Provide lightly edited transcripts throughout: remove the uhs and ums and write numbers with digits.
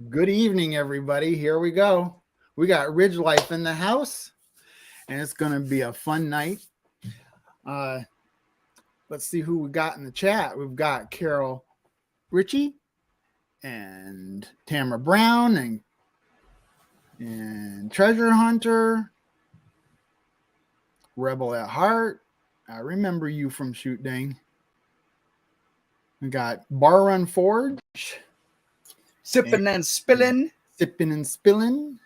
Good evening, everybody. Here we go. We got Ridge Life in the house, and it's going to be a fun night. Let's see who we got in the chat. We've got Carol Ritchie and Tamara Brown and Treasure Hunter, Rebel at Heart. I remember you from Shoot Dang. We got Bar Run Forge. Sipping and spilling. Sipping and spilling.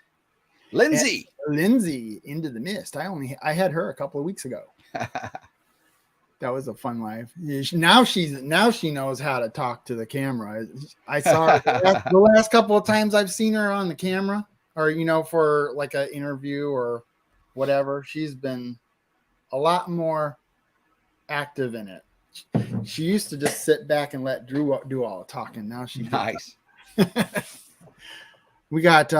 Lindsay. And Lindsay into the mist. I had her a couple of weeks ago. That was a fun live. Now she knows how to talk to the camera. I saw her the last couple of times I've seen her on the camera, or for like an interview or whatever. She's been a lot more active in it. She used to just sit back and let Drew do all the talking. Now she's nice. We got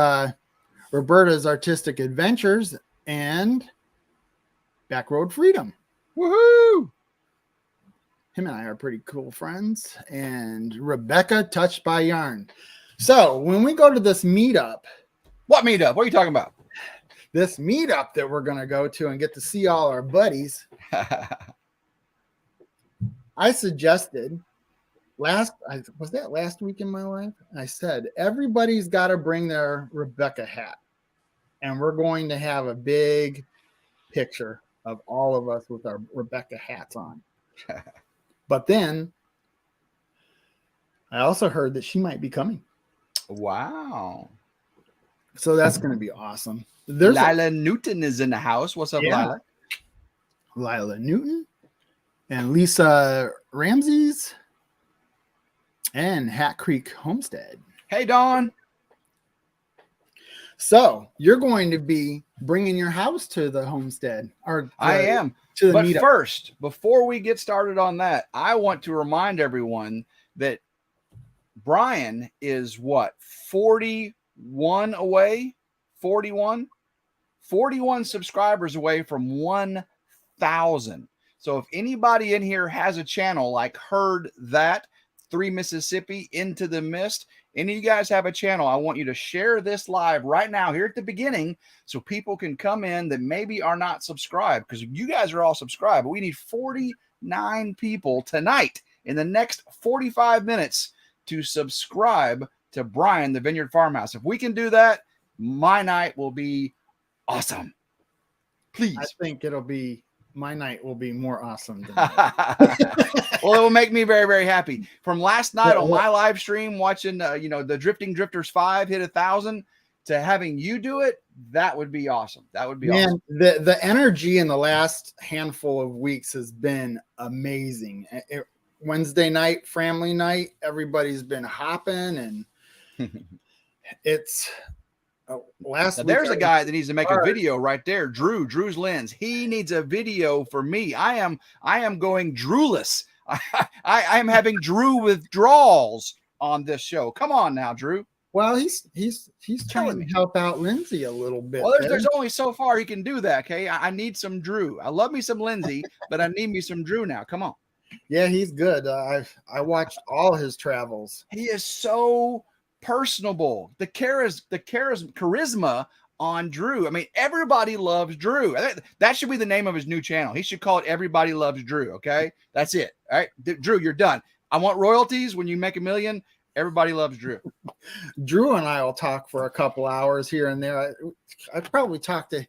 Roberta's Artistic Adventures and Backroad Freedom. Woohoo! Him and I are pretty cool friends. And Rebecca, Touched by Yarn. So when we go to this meetup. What meetup? What are you talking about? This meetup that we're going to go to and get to see all our buddies. I suggested last week in my life? I said, everybody's got to bring their Rebecca hat. And we're going to have a big picture of all of us with our Rebecca hats on. But then I also heard that she might be coming. Wow. So that's going to be awesome. Lila Newton is in the house. What's up, Lila? Lila Newton and Lisa Ramses and Hat Creek Homestead. Hey, Dawn. So you're going to be bringing your house to the homestead. I am. To the but meetup. First, before we get started on that, I want to remind everyone that Brian is 41 away? 41 subscribers away from 1,000. So if anybody in here has a channel like Heard That, 3 Mississippi, Into the Mist, any of you guys have a channel, I want you to share this live right now here at the beginning so people can come in that maybe are not subscribed, because you guys are all subscribed, but we need 49 people tonight in the next 45 minutes to subscribe to Brian, the Vineyard Farmhouse. If we can do that, my night will be awesome. Please. I think my night will be more awesome than well, it will make me very, very happy. From last night on my live stream, watching the Drifting Drifters 5 hit 1,000 to having you do it, that would be awesome. That would be awesome. The energy in the last handful of weeks has been amazing. Wednesday night, family night, everybody's been hopping, and it's there's a guy that needs to make a video right there. Drew's Lens. He needs a video for me. I am going Drewless. I am having Drew withdrawals on this show. Come on now, Drew. Well, he's trying to help out Lindsay a little bit. Well, there's only so far he can do that. Okay, I need some Drew. I love me some Lindsay, but I need me some Drew now. Come on. Yeah, he's good. I watched all his travels. He is so personable. The charisma on Drew. I mean, everybody loves Drew. That should be the name of his new channel. He should call it Everybody Loves Drew. Okay, that's it. All right, Drew, you're done. I want royalties when you make $1 million. Everybody loves Drew. Drew and I will talk for a couple hours here and there. I'd probably talk to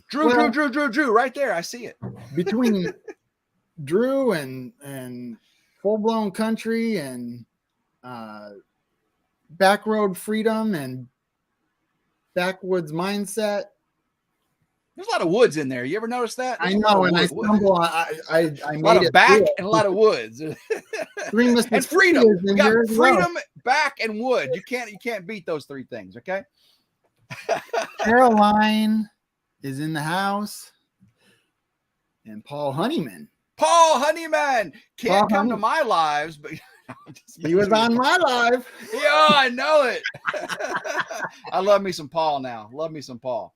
Drew right there. I see it. Between Drew and Full Blown Country and Backroad Freedom and Backwoods Mindset. There's a lot of woods in there. You ever notice that? I know, and I stumble on. I made a lot of back and a lot of woods. And freedom. We got freedom, back, and wood. You can't beat those 3 things. Okay. Caroline is in the house, and Paul Honeyman. Can't come to my lives, but he was on my live. Yeah, I know it. I love me some Paul now. Love me some Paul.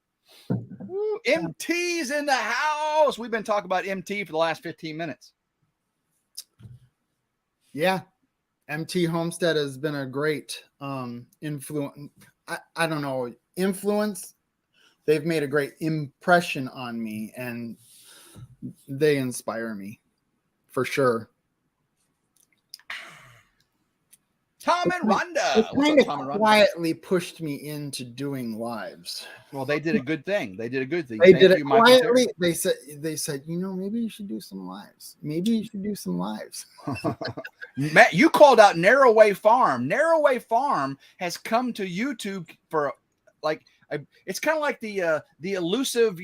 Woo, MT's in the house. We've been talking about MT for the last 15 minutes. Yeah, MT Homestead has been a great influence. I don't know, influence. They've made a great impression on me, and they inspire me for sure. Tom and Rhonda. It What's kind up, Tom of and Rhonda? quietly pushed me into doing lives. Well, they did a good thing. They did a good thing. They Thank did it you, Michael quietly. Terry. They said, you know, maybe you should do some lives. Maybe you should do some lives. Matt, you called out Narrowway Farm. Narrowway Farm has come to YouTube for like it's kind of like the elusive,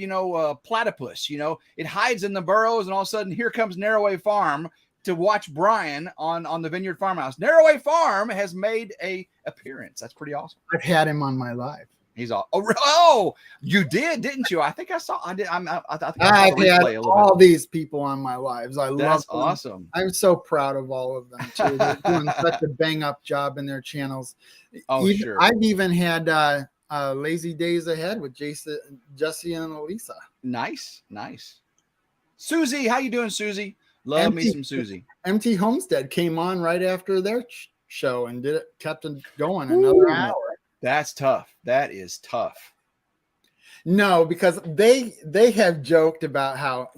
platypus. It hides in the burrows, and all of a sudden, here comes Narrowway Farm to watch Brian on the Vineyard Farmhouse. Narrowway Farm has made a appearance. That's pretty awesome. I've had him on my live. He's all. Oh, you did, didn't you? I think I saw. I did. I think I've had all these people on my lives. I love them. Awesome. I'm so proud of all of them too. They're doing such a bang up job in their channels. Sure. I've even had Lazy Days Ahead with Jesse and Elisa. Nice. Susie, how you doing, Susie? Love me some Susie. MT Homestead came on right after their show and kept it going another hour. That's tough. That is tough. No, because they have joked about how,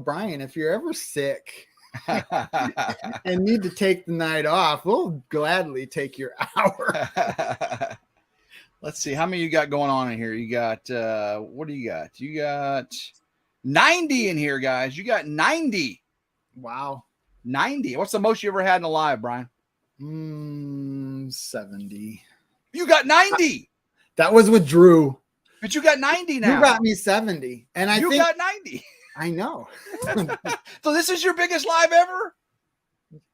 Brian, if you're ever sick and need to take the night off, we'll gladly take your hour. Let's see. How many you got going on in here? You got, what do you got? You got 90 in here, guys. You got 90. Wow. 90. What's the most you ever had in a live, Brian? 70. You got 90. That was with Drew. But you got 90 now. You got me 70. And I got 90. I know. So this is your biggest live ever?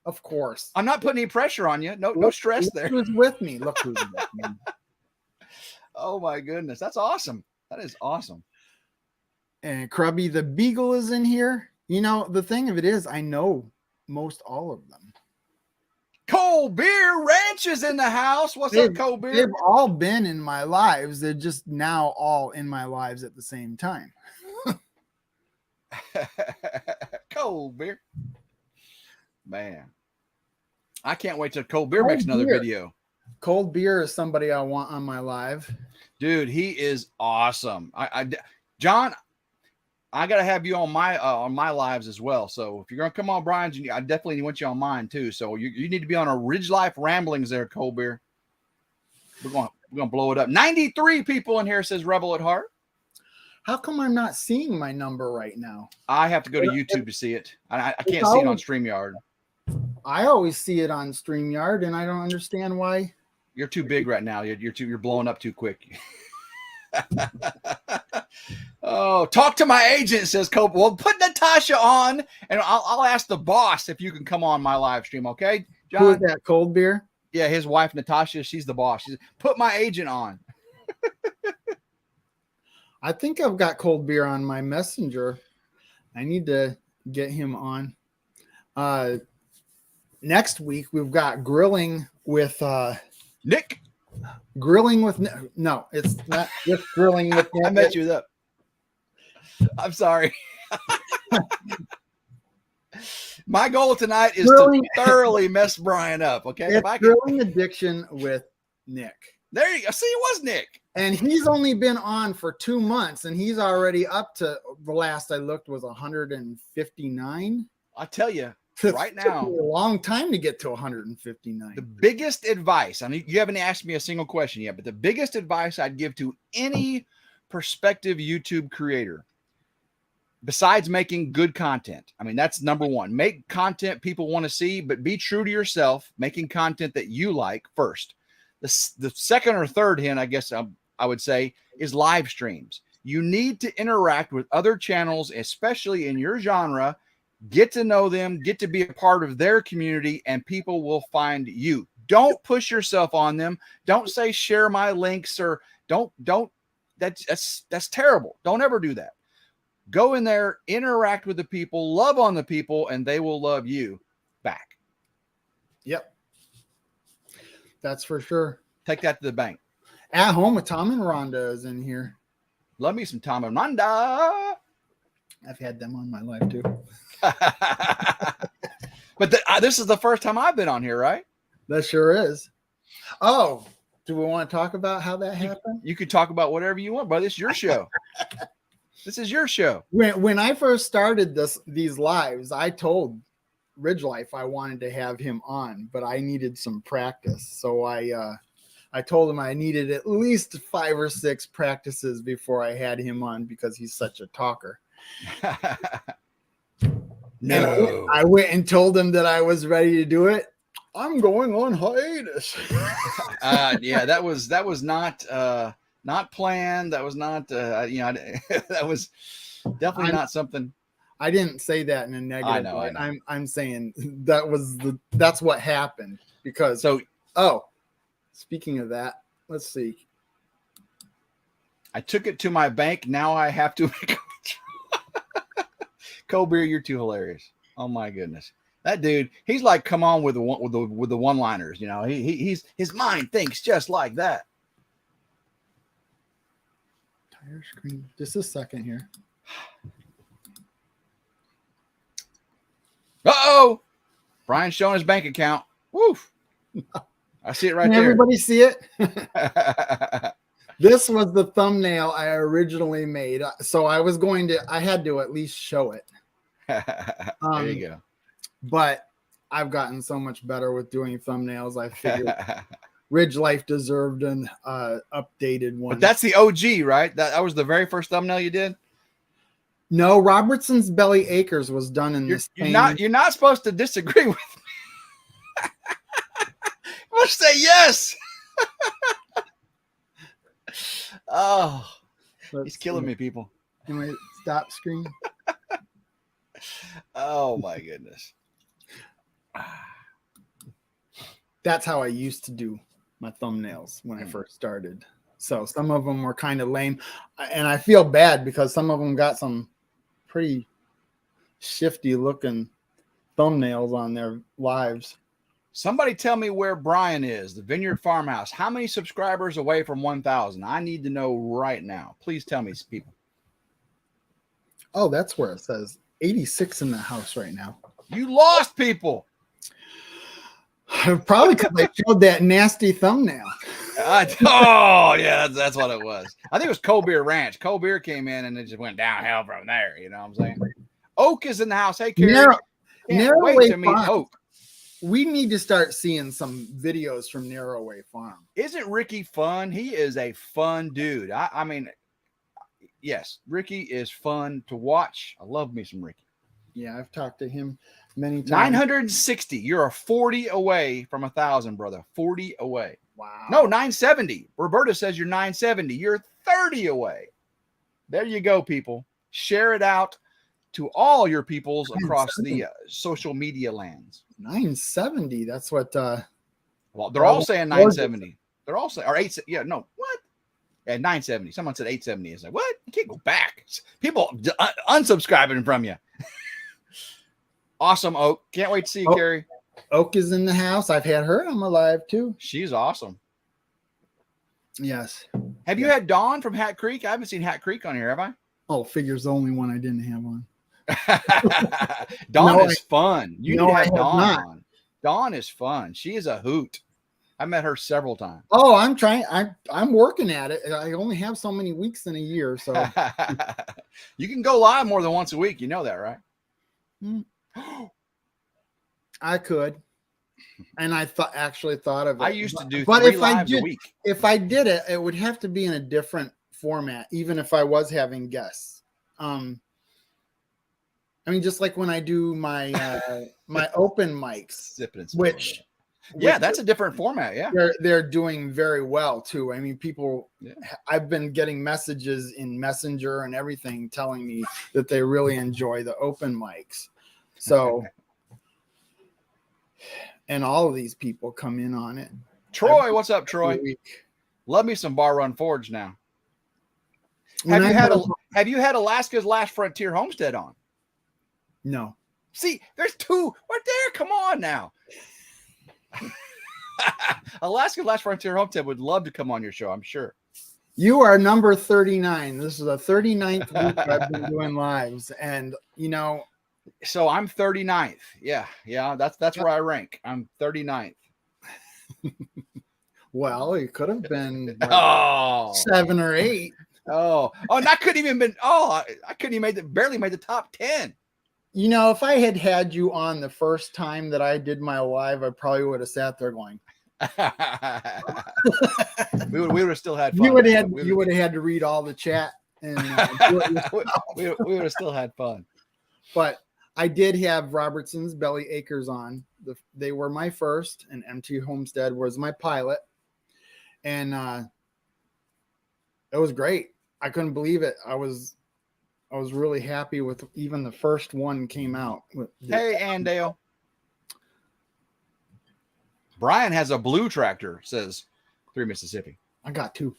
Of course. I'm not putting any pressure on you. No stress there. Who's with me? Look who's with me. Oh my goodness. That's awesome. That is awesome. And Krubby the Beagle is in here. The thing of it is, I know most all of them. Cold Beer Ranch is in the house. What's up, Cold Beer? They've all been in my lives. They're just now all in my lives at the same time. Cold Beer. Man. I can't wait till Cold Beer makes another video. Cold Beer is somebody I want on my live. Dude, he is awesome. John, I got to have you on my lives as well. So if you're going to come on Brian's, I definitely want you on mine too. So you need to be on a Ridge Life Ramblings there, Cold Beer. We're going to blow it up. 93 people in here, says Rebel at Heart. How come I'm not seeing my number right now? I have to go to YouTube to see it. I can't see it on StreamYard. I always see it on StreamYard, and I don't understand why. You're too big right now. You're blowing up too quick. Oh, talk to my agent, says Cope. Well, put Natasha on, and I'll ask the boss if you can come on my live stream, okay, John? Who is that, Cold Beer? Yeah, his wife, Natasha. She's the boss. She's put my agent on. I think I've got Cold Beer on my messenger. I need to get him on. Next week, we've got grilling with Nick. Grilling with no, it's not just grilling with Nick. I met you up. I'm sorry. My goal tonight is to thoroughly mess Brian up. Okay, it's grilling addiction with Nick. There you go. See, it was Nick, and he's only been on for 2 months, and he's already up to the last I looked was 159. I tell you. Right now, a long time to get to 159. The biggest advice, I mean, you haven't asked me a single question yet, but the biggest advice I'd give to any prospective YouTube creator, besides making good content, I mean, that's number one. Make content people want to see, but be true to yourself, making content that you like first. The second or third hint, I guess I would say, is live streams. You need to interact with other channels, especially in your genre. Get to know them, get to be a part of their community, and people will find you. Don't push yourself on them. Don't say share my links or don't. That's terrible. Don't ever do that. Go in there, interact with the people, love on the people, and they will love you back. Yep. That's for sure. Take that to the bank. At Home with Tom and Rhonda is in here. Love me some Tom and Rhonda. I've had them on my life too. But this is the first time I've been on here, right? That sure is. Oh, do we want to talk about how that happened? You could talk about whatever you want, brother. This is your show. This is your show. When I first started these lives, I told Ridge Life I wanted to have him on, but I needed some practice. So I told him I needed at least 5 or 6 practices before I had him on because he's such a talker. No. I went and told him that I was ready to do it. I'm going on hiatus. Yeah, that was not planned. That was not that was definitely not something. I didn't say that in a negative way. I know. I'm saying that's what happened because speaking of that, let's see. I took it to my bank. Now I have to make Beer, you're too hilarious. Oh my goodness. That dude, he's like, come on with the one-liners, you know. He's his mind thinks just like that. Tire screen. Just a second here. Uh-oh. Brian's showing his bank account. Woof. I see it right there. Everybody see it? This was the thumbnail I originally made. So I had to at least show it. There you go. But I've gotten so much better with doing thumbnails. I figured Ridge Life deserved an updated one. But that's the OG, right? That was the very first thumbnail you did? No, Robertson's Belly Acres was done in this. You're not supposed to disagree with me. I'm gonna say yes. Oh, he's killing me, people. Can we stop screen? Oh my goodness. That's how I used to do my thumbnails when I first started. So some of them were kind of lame, and I feel bad because some of them got some pretty shifty looking thumbnails on their lives. Somebody tell me where Brian is, the Vineyard Farmhouse. How many subscribers away from 1,000? I need to know right now. Please tell me, people. Oh, that's where it says 86 in the house right now. You lost people. Probably because I showed that nasty thumbnail. Oh, yeah, that's what it was. I think it was Beer Ranch. Beer came in and it just went downhill from there. You know what I'm saying? Oak is in the house. Hey, Carrie. Wait to meet Oak. We need to start seeing some videos from Narrowway Farm. Isn't Ricky fun? He is a fun dude. I mean, yes, Ricky is fun to watch. I love me some Ricky. Yeah, I've talked to him many times. 960. You're a 40 away from 1,000, brother. 40 away. Wow. No, 970. Roberta says you're 970. You're 30 away. There you go, people. Share it out to all your peoples across the social media lands. 970. That's what. Well, they're all saying 970. They're all saying, or 8. Yeah, no, what? Yeah, 970. Someone said 870. It's like, what? You can't go back. People unsubscribing from you. Awesome, Oak. Can't wait to see you, Carrie. Oak is in the house. I've had her on my live too. She's awesome. Yes. Have you had Dawn from Hat Creek? I haven't seen Hat Creek on here, have I? Oh, Figure's the only one I didn't have on. Dawn is fun. You need to have Dawn on. Dawn is fun. She is a hoot. I met her several times. Oh, I'm trying. I'm working at it. I only have so many weeks in a year, so you can go live more than once a week. You know that, right? I could, and I actually thought of it. I used to do, but 3 if lives I did, a week. If I did it, it would have to be in a different format, even if I was having guests. I mean, just like when I do my my open mics, which that's a different format. Yeah, they're doing very well too. I mean, people. Yeah. I've been getting messages in Messenger and everything telling me that they really enjoy the open mics. So, and all of these people come in on it. Troy, what's up, Troy? Love me some Bar Run Forge now. Have you had Alaska's Last Frontier Homestead on? No. See, there's 2 right there. Come on now. Alaska's Last Frontier Homestead would love to come on your show, I'm sure. You are number 39. This is the 39th week I've been doing lives, and you know. So I'm 39th. Yeah, that's where I rank. I'm 39th. Well, it could have been like Oh, 7 or 8. and I couldn't even been. I couldn't even barely made the top 10. You know, if I had you on the first time that I did my live, I probably would have sat there going. we would have still had fun. You would have had to read all the chat, and we would have still had fun. But I did have Robertson's Belly Acres on. They were my first, and MT Homestead was my pilot, and it was great. I couldn't believe it. I was really happy with even the first one came out. Hey, Andale. Brian has a blue tractor, says 3 Mississippi. I got 2.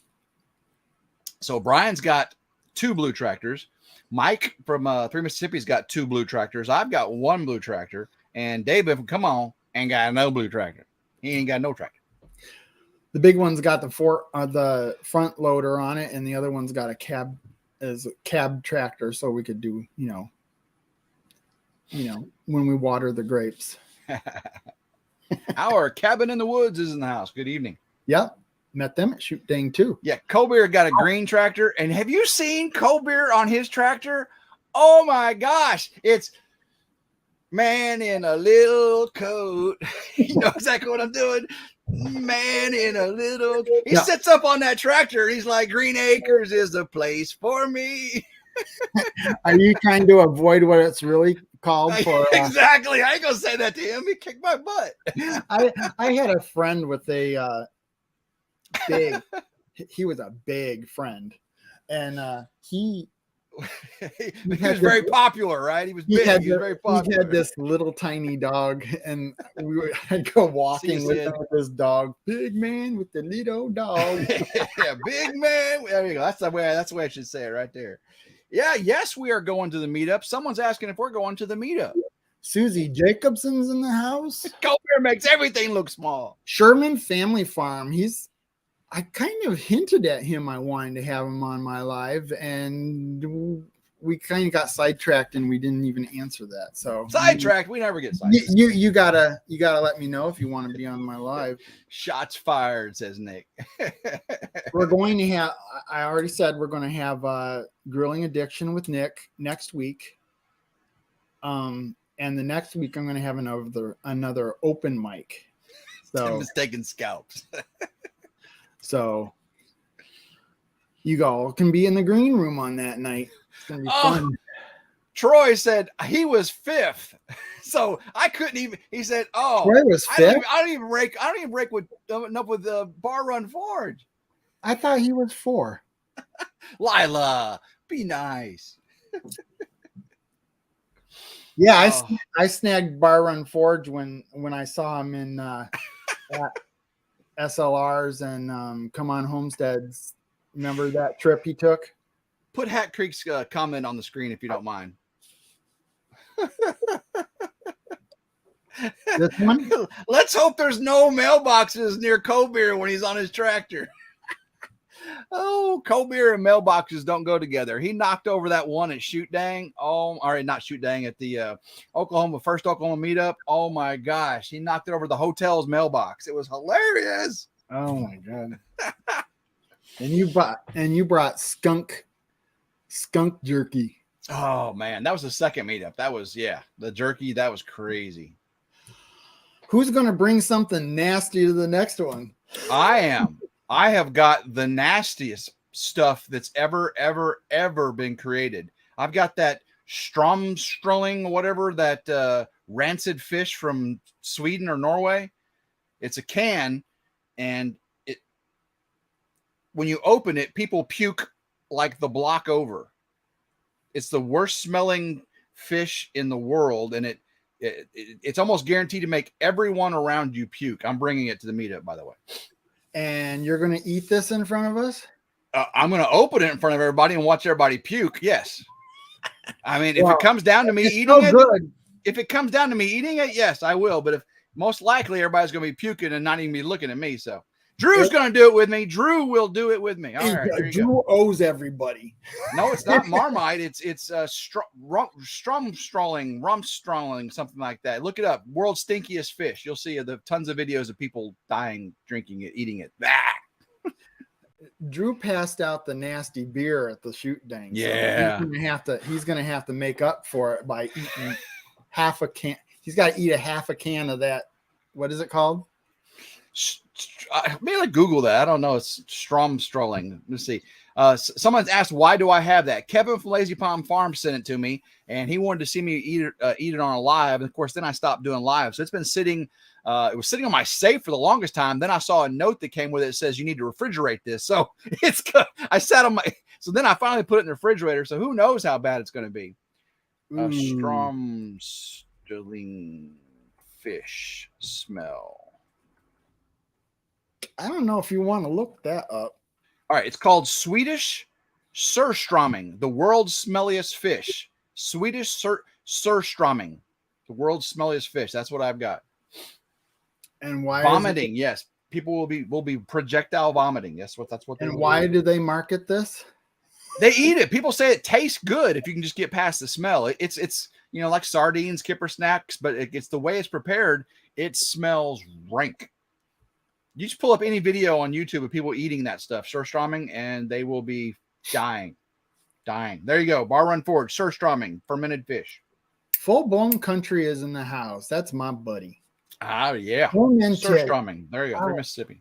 So Brian's got 2 blue tractors. Mike from 3 Mississippi's got 2 blue tractors. I've got 1 blue tractor. And David, come on, ain't got no blue tractor. He ain't got no tractor. The big one's got the front loader on it, and the other one's got a cab tractor, so we could do, you know, when we water the grapes. Our cabin in the woods is in the house. Good evening. Yep. Met them at Shoot Dang too. Yeah, Colbert got a green tractor. And have you seen Colbert on his tractor? Oh my gosh. It's man in a little coat. You know exactly what I'm doing. Man in a little. He sits up on that tractor. He's like, Green Acres is the place for me. Are you trying to avoid what it's really called for? Exactly. I ain't gonna say that to him. He kicked my butt. I had a friend with a big. He was a big friend, and he was very popular, right? He was big. He was very popular. He had this little tiny dog, and I'd go walking with this dog. Big man with the little dog. Yeah, big man. There you go. That's the way I should say it right there. Yeah, yes, we are going to the meetup. Someone's asking if we're going to the meetup. Susie Jacobson's in the house. Colbert makes everything look small. Sherman Family Farm. I kind of hinted at him I wanted to have him on my live, and we kind of got sidetracked and we didn't even answer that. So sidetracked, we never get sidetracked. You gotta let me know if you want to be on my live. Shots fired, says Nick. We're going to have, I already said we're going to have Grilling Addiction with Nick next week. And the next week I'm going to have another open mic. So mistaken scalps. So you all can be in the green room on that night. It's gonna be fun. Troy said he was 5th, so I couldn't even. He said, "Oh, Troy was 5th. I don't even break with Bar Run Forge." I thought he was 4. Lila, be nice. Yeah, I snagged Bar Run Forge when I saw him in SLRs and Come On Homesteads. Remember that trip he took? Put Hat Creek's comment on the screen if you don't mind. This one? Let's hope there's no mailboxes near Colbert when he's on his tractor. Oh, Colbert and mailboxes don't go together. He knocked over that one at Shoot Dang. Oh, all right, not Shoot Dang, at the first Oklahoma meetup. Oh my gosh, he knocked it over the hotel's mailbox. It was hilarious. Oh my god. And you brought skunk jerky. Oh man, that was the second meetup. That was the jerky. That was crazy. Who's gonna bring something nasty to the next one? I am. I have got the nastiest stuff that's ever been created. I've got that strömming, whatever, that rancid fish from Sweden or Norway. It's a can, and when you open it, people puke like the block over. It's the worst smelling fish in the world, and it's almost guaranteed to make everyone around you puke. I'm bringing it to the meetup, by the way. And you're going to eat this in front of us? I'm going to open it in front of everybody and watch everybody puke. Yes. I mean, if it comes down to me eating it, yes, I will. But if most likely everybody's going to be puking and not even be looking at me. So Drew's going to do it with me. Drew will do it with me. All right, there you Drew go. owes everybody. No, it's not Marmite. It's rumstrolling, something like that. Look it up. World's stinkiest fish. You'll see the tons of videos of people dying, drinking it, eating it. Drew passed out the nasty beer at the shoot dang. Yeah. So he's gonna have to make up for it by eating half a can. He's got to eat half a can of that. What is it called? Maybe like Google that. I don't know. It's strolling. Let's see. Someone's asked, why do I have that? Kevin from Lazy Palm Farm sent it to me, and he wanted to see me eat it on a live. And of course, then I stopped doing live. So it's been sitting. It was sitting on my safe for the longest time. Then I saw a note that came with it that says you need to refrigerate this. So it's good. I sat on my. So then I finally put it in the refrigerator. So who knows how bad it's going to be? Stromstilling fish smell. I don't know if you want to look that up. All right, it's called Swedish surströmming, the world's smelliest fish. Swedish surströmming, the world's smelliest fish. That's what I've got. And why vomiting? Yes, people will be projectile vomiting. That's what. And why do they market this? They eat it. People say it tastes good if you can just get past the smell. It's like sardines, kipper snacks, but it's the way it's prepared. It smells rank. You just pull up any video on YouTube of people eating that stuff, surströmming, and they will be dying. There you go. Bar Run Forward, surströmming, fermented fish. Full Blown Country is in the house. That's my buddy. Ah, yeah. Fermented. Surströmming. There you go. Mississippi.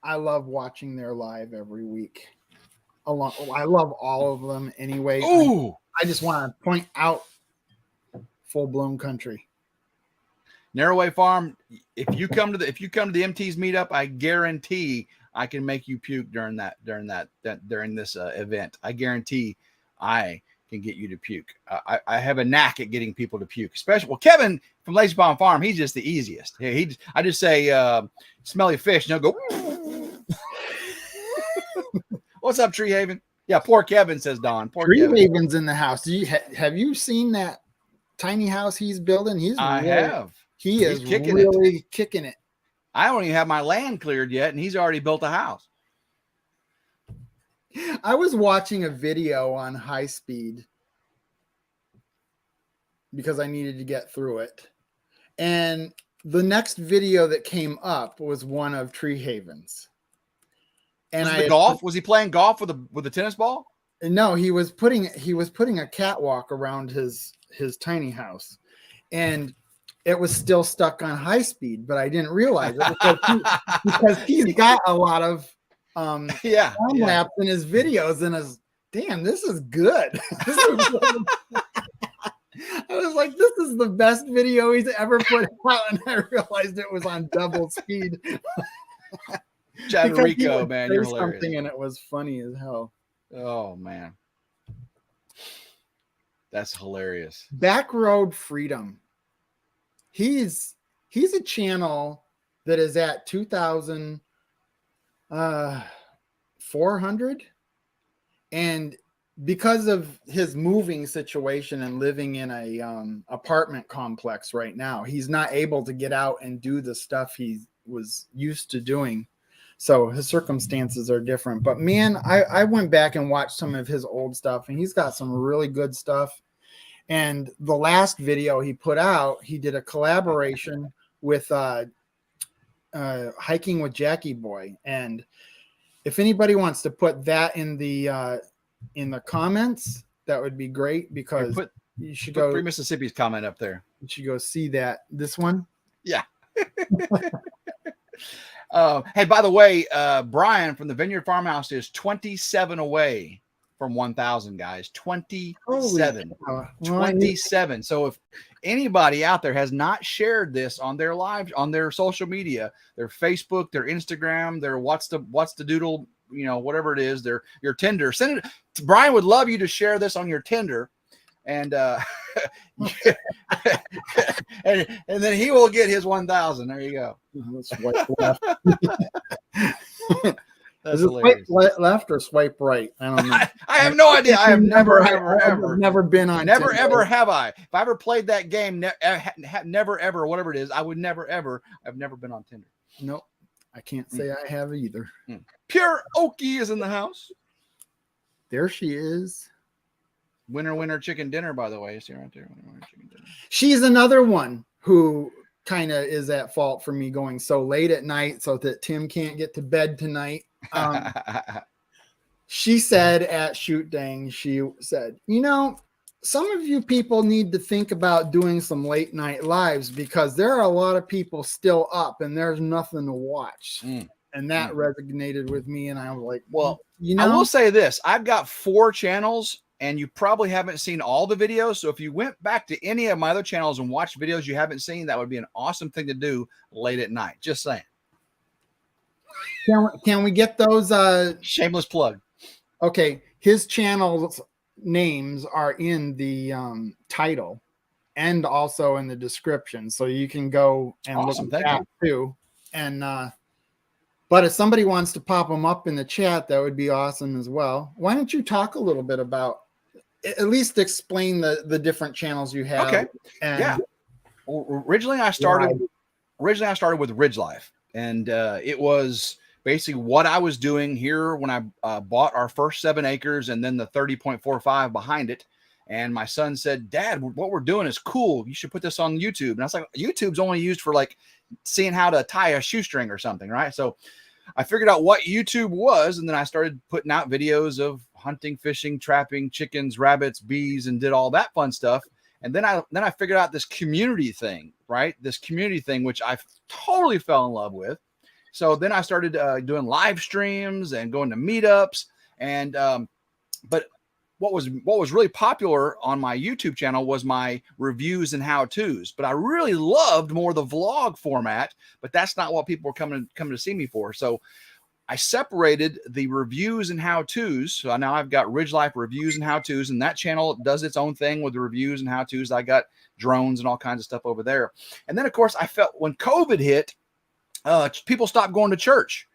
I love watching their live every week. I love all of them anyway. Ooh. I just want to point out Full Blown Country. Narrowway Farm. If you come to the MT's meetup, I guarantee I can make you puke during this event. I guarantee I can get you to puke. I have a knack at getting people to puke, especially Kevin from Lazy Palm Farm. He's just the easiest. I just say smelly fish, and he'll go. What's up, Tree Haven? Yeah, poor Kevin, says Don. Tree Haven's in the house. Have you seen that tiny house he's building? I have. He is really kicking it. I don't even have my land cleared yet, and he's already built a house. I was watching a video on high speed because I needed to get through it. And the next video that came up was one of Tree Haven's. And was he playing golf with a tennis ball? No, he was putting a catwalk around his tiny house. And it was still stuck on high speed, but I didn't realize it because he's got a lot of time lapse in his videos, and damn, this is good. I was like, this is the best video he's ever put out, and I realized it was on double speed. Chad Rico, man, you're hilarious. Something, and it was funny as hell. Oh man, that's hilarious. Backroad Freedom. He's a channel that is at 2,400, and because of his moving situation and living in a apartment complex right now, he's not able to get out and do the stuff he was used to doing. So his circumstances are different. But man, I went back and watched some of his old stuff, and he's got some really good stuff. And the last video he put out, he did a collaboration with Hiking with Jackie Boy. And if anybody wants to put that in the comments, that would be great, because you should go. Free Mississippi's comment up there. You should go see that. This one. Yeah. Hey, by the way, Brian from the Vineyard Farmhouse is 27 away from 1,000, guys. 27. 27. So if anybody out there has not shared this on their live, on their social media, their Facebook, their Instagram, their what's the doodle, whatever it is, your Tinder, send it. Brian would love you to share this on your Tinder, and and then he will get his 1,000. There you go. Swipe left. That's Is it swipe left or swipe right? I don't know. I have no idea. I have never been on. Never Tinder. ever have I. If I ever played that game, never ever, whatever it is, I would never ever. I've never been on Tinder. Nope. I can't say I have either. Pure Okie is in the house. There she is. Winner chicken dinner, by the way. See right there. Winner chicken dinner. She's another one who kind of is at fault for me going so late at night so that Tim can't get to bed tonight. She said at Shoot Dang, she said, you know, some of you people need to think about doing some late night lives because there are a lot of people still up and there's nothing to watch. And that resonated with me. And I was like, well, you know, I will say this. I've got 4 channels and you probably haven't seen all the videos. So if you went back to any of my other channels and watched videos you haven't seen, that would be an awesome thing to do late at night. Just saying. Can we get those? Shameless plug. Okay. His channel's names are in the title and also in the description. So you can go and look at that too. And, but if somebody wants to pop them up in the chat, that would be awesome as well. Why don't you talk a little bit about, at least explain the different channels you have? Okay. And yeah. Well, originally I started with Ridge Life, and it was basically what I was doing here when I bought our first 7 acres and then the 30.45 behind it. And my son said, Dad, what we're doing is cool. You should put this on YouTube. And I was like, YouTube's only used for like seeing how to tie a shoestring or something, right? So I figured out what YouTube was, and then I started putting out videos of hunting, fishing, trapping, chickens, rabbits, bees, and did all that fun stuff. And then I figured out this community thing, right? This community thing, which I totally fell in love with. So then I started doing live streams and going to meetups. And but what was really popular on my YouTube channel was my reviews and how-tos. But I really loved more the vlog format, but that's not what people were coming to see me for. So I separated the reviews and how-tos. So now I've got Ridge Life reviews and how-tos, and that channel does its own thing with the reviews and how-tos. I got drones and all kinds of stuff over there. And then, of course, I felt when COVID hit, people stopped going to church.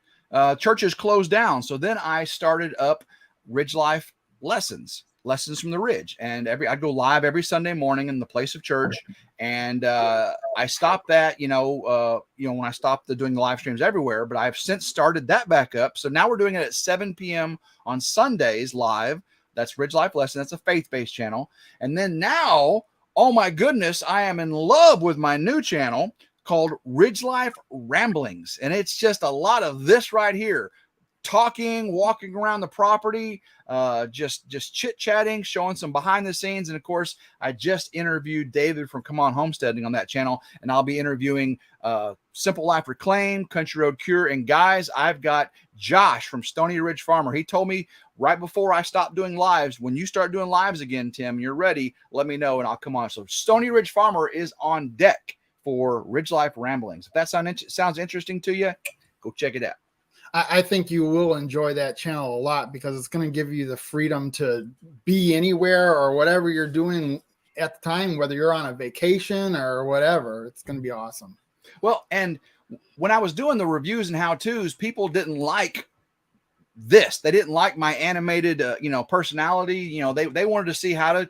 Churches closed down. So then I started up Ridge Life lessons from the Ridge. And I'd go live every Sunday morning in the place of church. And I stopped that, when I stopped doing the live streams everywhere, but I've since started that back up. So now we're doing it at 7 p.m. on Sundays live. That's Ridge Life Lesson. That's a faith-based channel. And then now, oh my goodness, I am in love with my new channel called Ridge Life Ramblings. And it's just a lot of this right here. Talking, walking around the property, just chit-chatting, showing some behind the scenes. And of course, I just interviewed David from Come On Homesteading on that channel, and I'll be interviewing Simple Life Reclaim, Country Road Cure, and guys, I've got Josh from Stony Ridge Farmer. He told me right before I stopped doing lives, when you start doing lives again, Tim, you're ready, let me know and I'll come on. So Stony Ridge Farmer is on deck for Ridge Life Ramblings. If that sounds interesting to you, go check it out. I think you will enjoy that channel a lot because it's going to give you the freedom to be anywhere or whatever you're doing at the time, whether you're on a vacation or whatever. It's going to be awesome. Well, and when I was doing the reviews and how-tos, people didn't like this. They didn't like my animated, personality. They wanted to see how to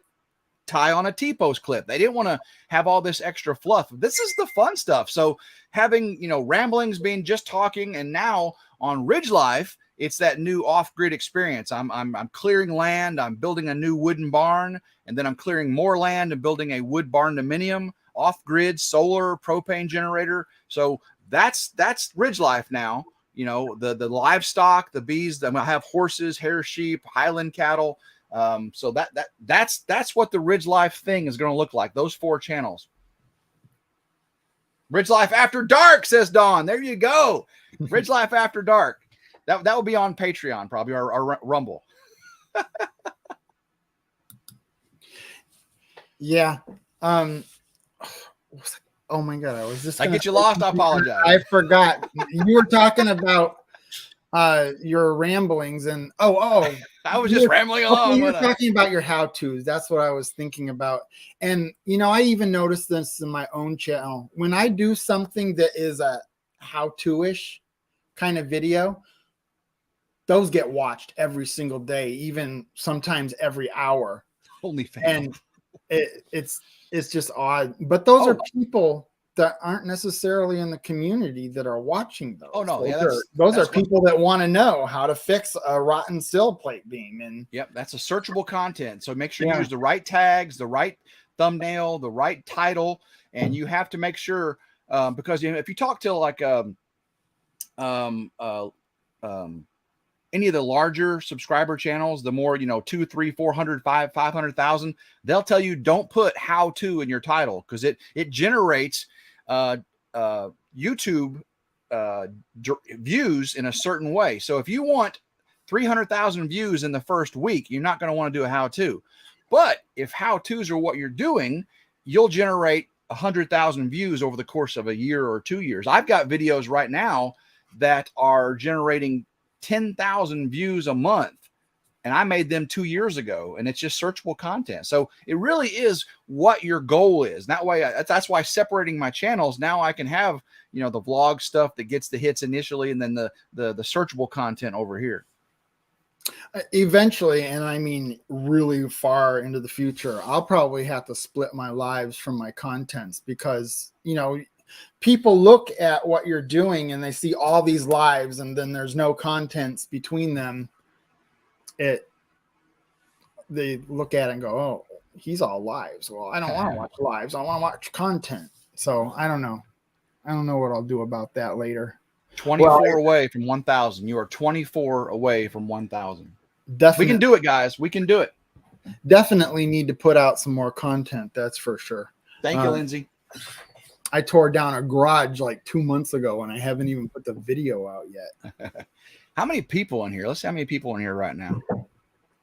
tie on a T-post clip. They didn't want to have all this extra fluff. This is the fun stuff. So having, ramblings being just talking, and now on Ridge Life, it's that new off-grid experience. I'm clearing land. I'm building a new wooden barn, and then I'm clearing more land and building a wood barn dominium, off-grid, solar, propane generator. So that's Ridge Life now. The livestock, the bees. I have horses, hair sheep, Highland cattle. So that's what the Ridge Life thing is going to look like. Those 4 channels. Ridge Life After Dark, says Dawn. There you go. Ridge Life After Dark. That will be on Patreon probably, or Rumble. Yeah. Oh my God. I was just I get you lost. I apologize. I forgot. You were talking about your ramblings and I was just rambling along. You were talking about your how-tos. That's what I was thinking about. And I even noticed this in my own channel. When I do something that is a how-to-ish kind of video, those get watched every single day, even sometimes every hour. Only fan. And it's just odd. But those are people that aren't necessarily in the community that are watching those. Oh no, Those are people that want to know how to fix a rotten sill plate beam. And yep, that's a searchable content. So make sure you use the right tags, the right thumbnail, the right title, and you have to make sure because if you talk to like any of the larger subscriber channels, the more, 2, 3, 400, 500,000, they'll tell you don't put how to in your title because it generates YouTube views in a certain way. So if you want 300,000 views in the first week, you're not going to want to do a how to. But if how to's are what you're doing, you'll generate 100,000 views over the course of a year or 2 years. I've got videos right now that are generating 10,000 views a month, and I made them 2 years ago, and it's just searchable content. So it really is what your goal is. That way, that's why separating my channels, now I can have, the vlog stuff that gets the hits initially, and then the searchable content over here. Eventually, and I mean really far into the future, I'll probably have to split my lives from my contents because, people look at what you're doing and they see all these lives and then there's no contents between them. They look at it and go, oh, he's all lives. Well, I don't want to watch lives. I want to watch content. So I don't know. I don't know what I'll do about that later. 24 away from 1,000. You are 24 away from 1,000. Definitely. We can do it, guys. We can do it. Definitely need to put out some more content. That's for sure. Thank you, Lindsay. I tore down a garage like 2 months ago and I haven't even put the video out yet. How many people in here? Let's see how many people in here right now.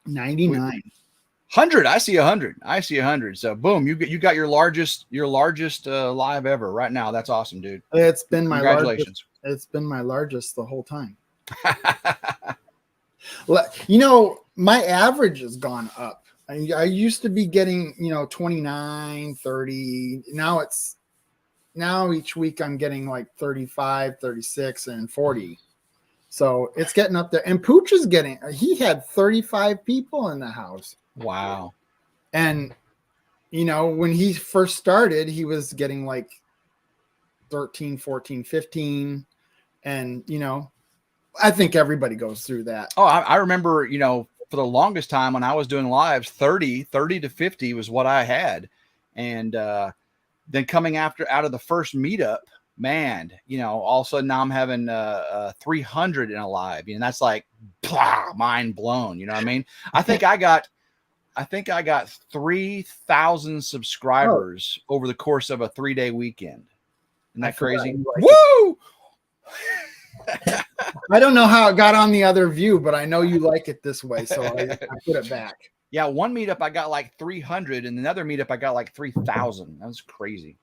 99. 100. I see 100. I see 100. So boom, you got your largest live ever right now. That's awesome, dude. It's been my congratulations. It's been my largest the whole time. My average has gone up. I used to be getting, 29, 30. Now each week I'm getting like 35, 36, and 40. So it's getting up there. And Pooch is he had 35 people in the house. Wow. And, when he first started, he was getting like 13, 14, 15. And, I think everybody goes through that. Oh, I remember, for the longest time when I was doing lives, 30 to 50 was what I had. And then coming out of the first meetup, man, all of a sudden now I'm having 300 in a live, and that's like mind blown. You know what I mean? I think I got 3,000 subscribers over the course of a 3-day weekend. Isn't that crazy? Woo! I don't know how it got on the other view, but I know you like it this way, so I put it back. Yeah, one meetup I got like 300, and another meetup I got like 3,000. That was crazy.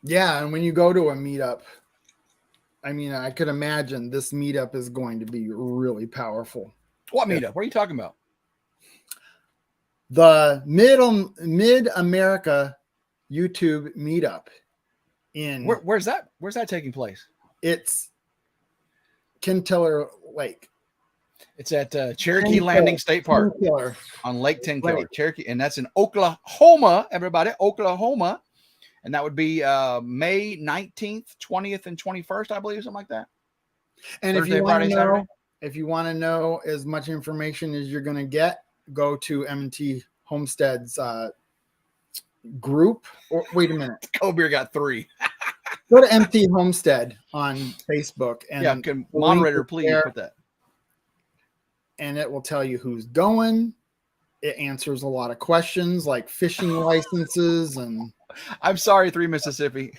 Yeah, and when you go to a meetup, I mean, I could imagine this meetup is going to be really powerful. What meetup? What are you talking about? The Mid-America YouTube meetup in where's that taking place? It's Kintiller Lake. It's at Cherokee Landing State Park on Lake Tenkiller, Cherokee, and that's in Oklahoma. Everybody, Oklahoma, and that would be May 19th, 20th, and 21st, I believe, something like that. And Thursday, if you Friday, Saturday. If you want to know as much information as you're going to get, go to M&T Homestead's group. Or wait a minute, Kobeer got 3. Go to MT Homestead on Facebook and can moderator please put that. And it will tell you who's going. It answers a lot of questions like fishing licenses and. I'm sorry, 3 Mississippi.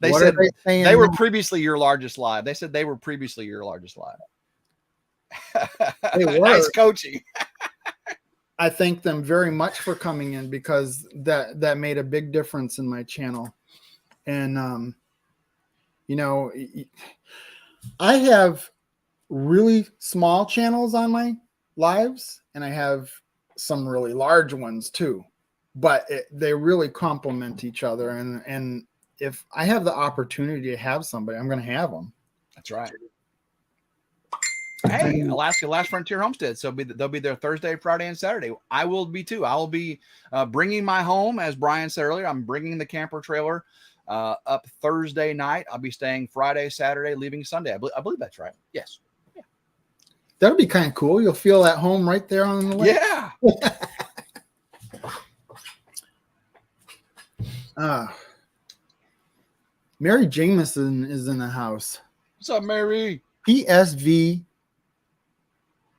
They said they were previously your largest live. They said they were previously your largest live. Nice coaching. I thank them very much for coming in because that made a big difference in my channel. And, I have really small channels on my lives and I have some really large ones too, but they really complement each other. And if I have the opportunity to have somebody, I'm going to have them. That's right. Hey, Alaska Last Frontier Homestead. So they'll be there Thursday, Friday, and Saturday. I will be too. I will be bringing my home, as Brian said earlier. I'm bringing the camper trailer up Thursday night. I'll be staying Friday, Saturday, leaving Sunday. I believe that's right. Yes. Yeah. That'll be kind of cool. You'll feel at home right there on the lake. Yeah. Mary Jameson is in the house. What's up, Mary? PSV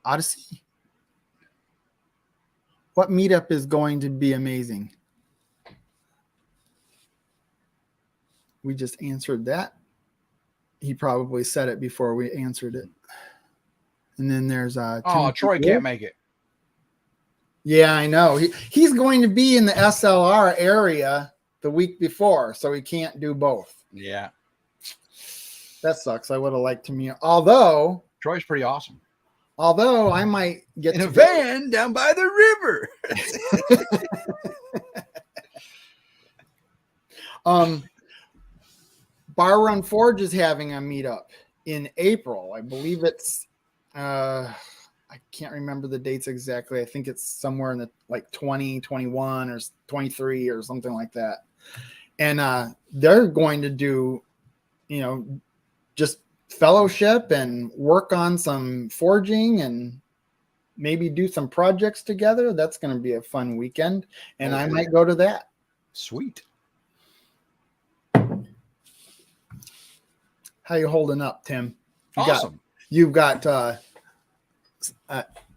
Odyssey. What meetup is going to be amazing? We just answered that. He probably said it before we answered it. And then there's Troy can't make it. Yeah, I know. He's going to be in the SLR area the week before, so he can't do both. Yeah. That sucks. I would have liked to meet. Although Troy's pretty awesome. Although I might get in a van down by the river. Bar Run Forge is having a meetup in April. I believe it's I can't remember the dates exactly. I think it's somewhere in the like 2021 or 23 or something like that. And they're going to do, just fellowship and work on some forging and maybe do some projects together. That's going to be a fun weekend, and I might go to that. Sweet. How you holding up, Tim? Awesome. You've got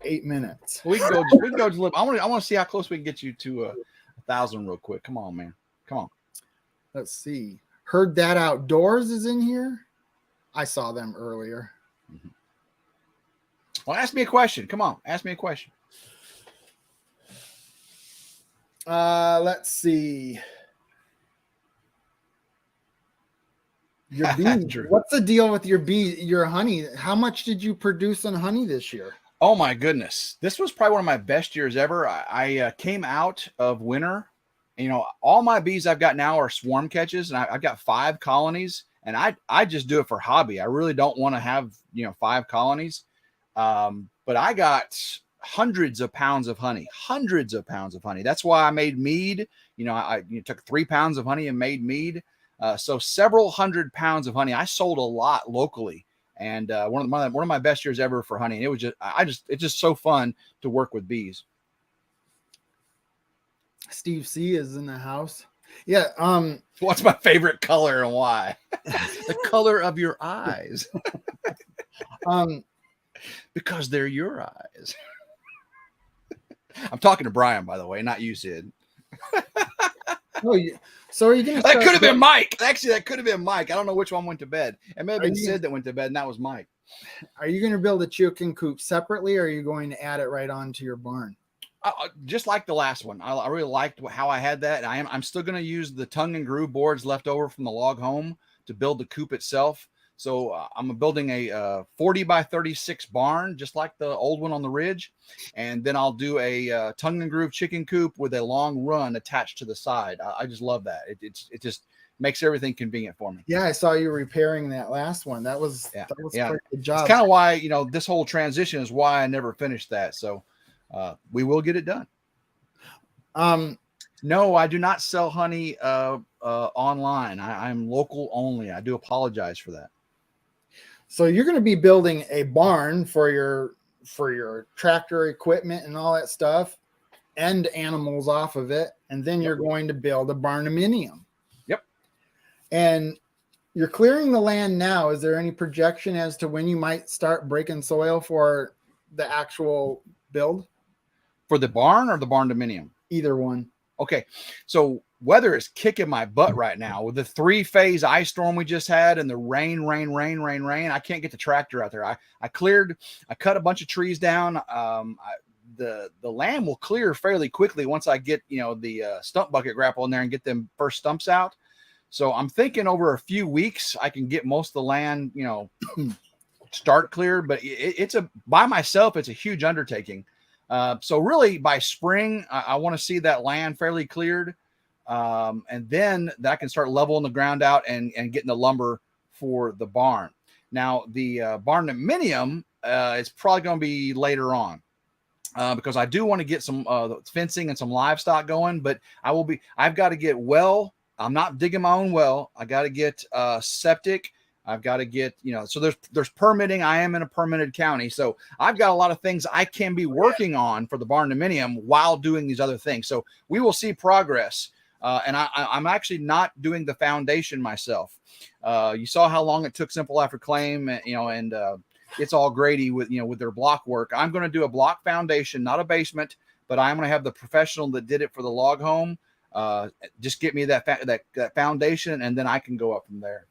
8 minutes. We can go. I want to see how close we can get you to 1,000 real quick. Come on, man. Come on. Let's see. Heard That Outdoors is in here. I saw them earlier. Mm-hmm. Well, ask me a question. Come on. Ask me a question. Let's see. Your bees. What's the deal with your honey? How much did you produce on honey this year? Oh my goodness. This was probably one of my best years ever. I came out of winter. All my bees I've got now are swarm catches, and I've got 5 colonies, and I just do it for hobby. I really don't want to have, 5 colonies. But I got hundreds of pounds of honey. That's why I made mead. I took 3 pounds of honey and made mead. So several hundred pounds of honey. I sold a lot locally, and one of my best years ever for honey. And it was it's just so fun to work with bees. Steve C is in the house. Yeah. What's my favorite color and why? The color of your eyes. Because they're your eyes. I'm talking to Brian, by the way, not you, Sid. So are you gonna? That could have been Mike. Actually, that could have been Mike. I don't know which one went to bed. It may have been Sid that went to bed, and that was Mike. Are you going to build a chicken coop separately, or are you going to add it right onto your barn? Just like the last one. I really liked how I had that. I'm still going to use the tongue and groove boards left over from the log home to build the coop itself. So I'm building a 40 by 36 barn, just like the old one on the ridge. And then I'll do a tongue and groove chicken coop with a long run attached to the side. I just love that. It just makes everything convenient for me. Yeah, I saw you repairing that last one. That was quite a good job. It's kind of why, this whole transition is why I never finished that. So we will get it done. No, I do not sell honey online. I'm local only. I do apologize for that. So you're going to be building a barn for your tractor equipment and all that stuff, and animals off of it, and then you're going to build a barnuminium. Yep. And you're clearing the land now. Is there any projection as to when you might start breaking soil for the actual build? For the barn or the barnuminium? Either one. Okay. So weather is kicking my butt right now with the 3-phase ice storm we just had and the rain. I can't get the tractor out there. I cut a bunch of trees down. The land will clear fairly quickly once I get, the stump bucket grapple in there and get them first stumps out. So I'm thinking over a few weeks, I can get most of the land, start cleared, but by myself, it's a huge undertaking. So really by spring, I want to see that land fairly cleared. And then I can start leveling the ground out and getting the lumber for the barn. Now the barnuminium it's probably going to be later on. Because I do want to get some fencing and some livestock going, but I've got to get well. I'm not digging my own well. I got to get septic. I've got to get, so there's permitting. I am in a permitted county. So I've got a lot of things I can be working on for the barn dominium while doing these other things. So we will see progress. And I'm actually not doing the foundation myself. You saw how long it took Simple After Claim, and it's all Grady with their block work. I'm going to do a block foundation, not a basement, but I'm going to have the professional that did it for the log home. Just get me that foundation, and then I can go up from there.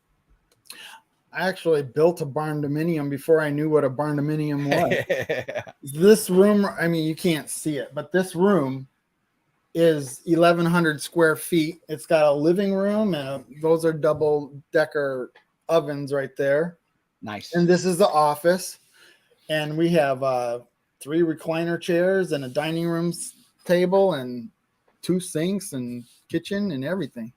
I actually built a barn dominium before I knew what a barn dominium was. This room, I mean, you can't see it, but this room is 1,100 square feet. It's got a living room, and those are double decker ovens right there. Nice. And this is the office, and we have 3 recliner chairs and a dining room table and 2 sinks and kitchen and everything.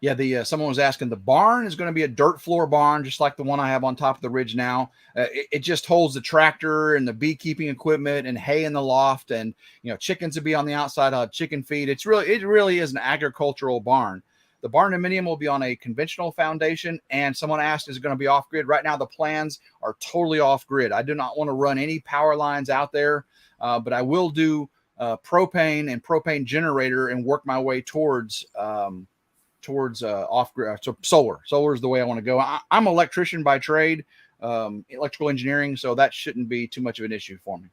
Yeah, someone was asking, the barn is going to be a dirt floor barn, just like the one I have on top of the ridge now. It just holds the tractor and the beekeeping equipment and hay in the loft, and chickens will be on the outside of chicken feed. It really is an agricultural barn. The barn dominium will be on a conventional foundation, and someone asked, is it going to be off grid? Right now, the plans are totally off grid. I do not want to run any power lines out there, but I will do propane and propane generator and work my way towards off grid. So solar is the way I want to go. I'm an electrician by trade, electrical engineering, so that shouldn't be too much of an issue for me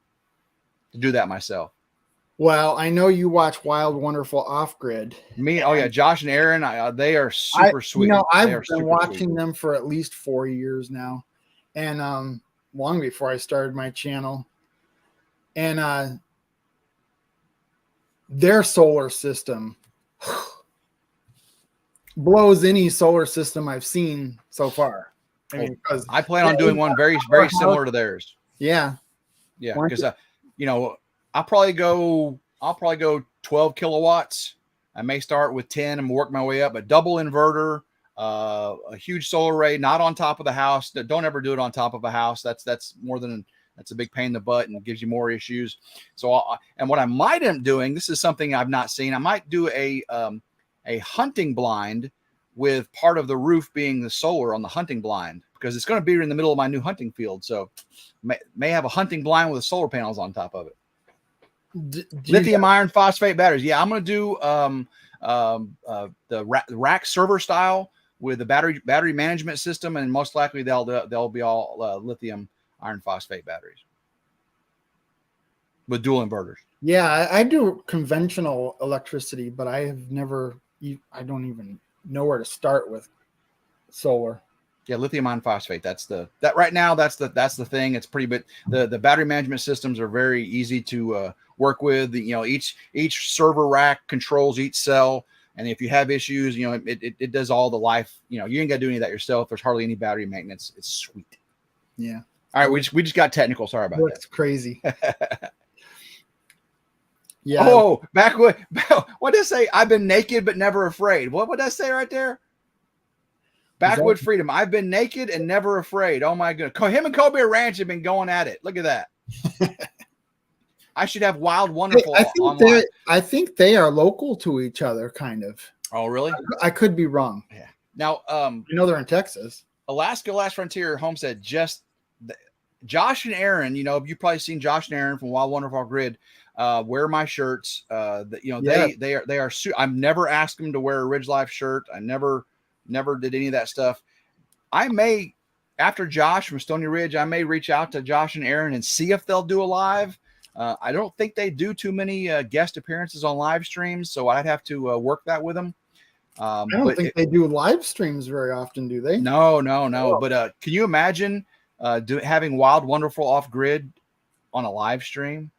to do that myself. Well, I know you watch Wild Wonderful Off Grid. Oh yeah, Josh and Aaron, they are super sweet. I've been watching them for at least 4 years now, and long before I started my channel. And their solar system blows any solar system I've seen so far. I mean, I plan on doing one very, very similar to theirs. Yeah, because I'll probably go 12 kilowatts. I may start with 10 and work my way up. A double inverter, a huge solar array, not on top of the house. Don't ever do it on top of a house. That's a big pain in the butt and gives you more issues. So, and what I might end up doing, this is something I've not seen. I might do a hunting blind with part of the roof being the solar on the hunting blind, because it's going to be in the middle of my new hunting field. So may have a hunting blind with solar panels on top of it. Lithium iron phosphate batteries. Yeah, I'm going to do the rack server style with the battery management system, and most likely they'll be all lithium iron phosphate batteries with dual inverters. Yeah, I do conventional electricity, but I don't even know where to start with solar. Yeah, lithium iron phosphate. That's right now. That's the thing. It's pretty, but the battery management systems are very easy to work with. Each server rack controls each cell, and if you have issues, it does all the life. You ain't got to do any of that yourself. There's hardly any battery maintenance. It's sweet. Yeah. All right, we just got technical. Sorry about that. That's crazy. Yeah. Oh, what did I say? I've been naked but never afraid. What would I say right there? Backwood freedom. I've been naked and never afraid. Oh my goodness. Him and Kobe Ranch have been going at it. Look at that. I should have Wild Wonderful. I think they are local to each other, kind of. Oh, really? I could be wrong. Yeah. Now, they're in Texas. Alaska Last Frontier Homestead. Josh and Aaron. You've probably seen Josh and Aaron from Wild Wonderful Grid. Wear my shirts. They are. I've never asked them to wear a Ridge Life shirt. I never did any of that stuff. I may, after Josh from Stony Ridge, I may reach out to Josh and Aaron and see if they'll do a live. I don't think they do too many guest appearances on live streams, so I'd have to work that with them. I don't think they do live streams very often, do they? No. Oh. But can you imagine having Wild Wonderful Off Grid on a live stream?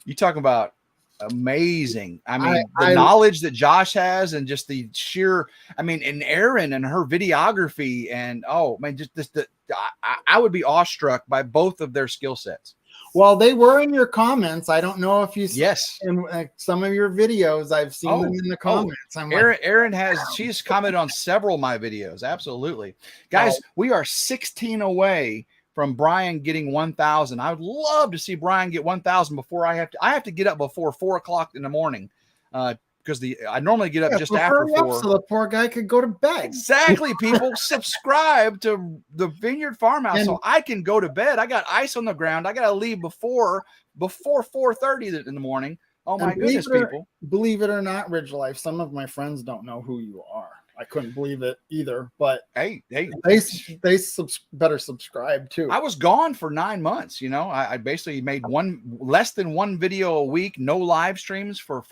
You talking about amazing. I mean, the knowledge that Josh has, and just the sheer, and Erin and her videography, and I would be awestruck by both of their skill sets. Well, they were in your comments. I don't know if you yes in some of your videos. I've seen them in the comments. Erin she's commented on several of my videos. Absolutely, guys. We are 16 away from Brian getting 1,000. I would love to see Brian get 1,000 before I have to get up before 4 o'clock in the morning. Because I normally get up just after 4. So the poor guy could go to bed. Exactly, people. Subscribe to the Vineyard Farmhouse so I can go to bed. I got ice on the ground. I got to leave before 4:30 in the morning. Oh my goodness, people. Believe it or not, Ridge Life, some of my friends don't know who you are. I couldn't believe it either, but hey, they better subscribe too. I was gone for 9 months. I basically made less than one video a week, no live streams for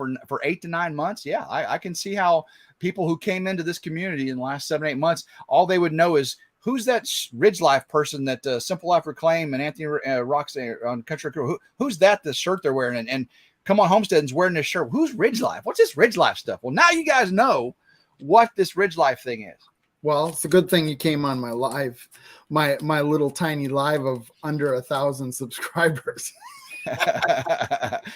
8 to 9 months. Yeah, I can see how people who came into this community in the last 7, 8 months, all they would know is who's that Ridge Life person that Simple Life Reclaim and Anthony Rocks on Country Crew. Who's that? The shirt they're wearing and Come On Homestead's wearing this shirt. Who's Ridge Life? What's this Ridge Life stuff? Well, now you guys know what this Ridge Life thing is. Well, it's a good thing you came on my live, my little tiny live of under 1,000 subscribers.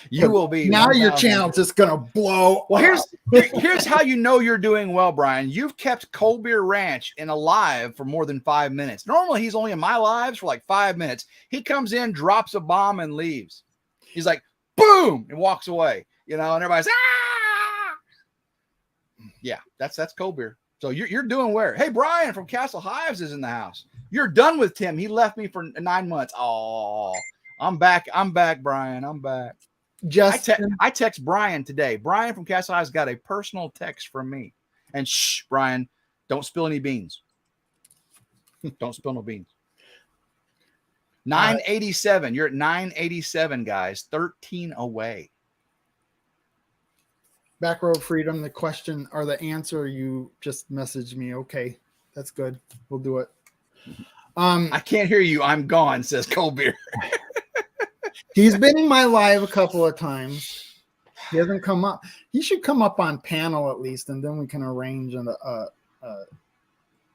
You will be now. Your channel's just gonna blow. Well, here's how you know you're doing well, Brian. You've kept Cold Beer Ranch in a live for more than 5 minutes. Normally, he's only in my lives for like 5 minutes. He comes in, drops a bomb, and leaves. He's like, boom, and walks away. And everybody's yeah, that's Cold Beer. So you're doing well. Hey, Brian from Castle Hives is in the house. You're done with Tim. He left me for 9 months. Oh, I'm back, Brian. I'm back. I text Brian today. Brian from Castle Hives got a personal text from me. And shh, Brian, don't spill any beans. Don't spill no beans. 987. You're at 987, guys. 13 away. Back Row Freedom, the question or the answer you just messaged me. Okay, that's good. We'll do it. I can't hear you. I'm gone, says Cold Beer. He's been in my live a couple of times. He hasn't come up. He should come up on panel at least, and then we can arrange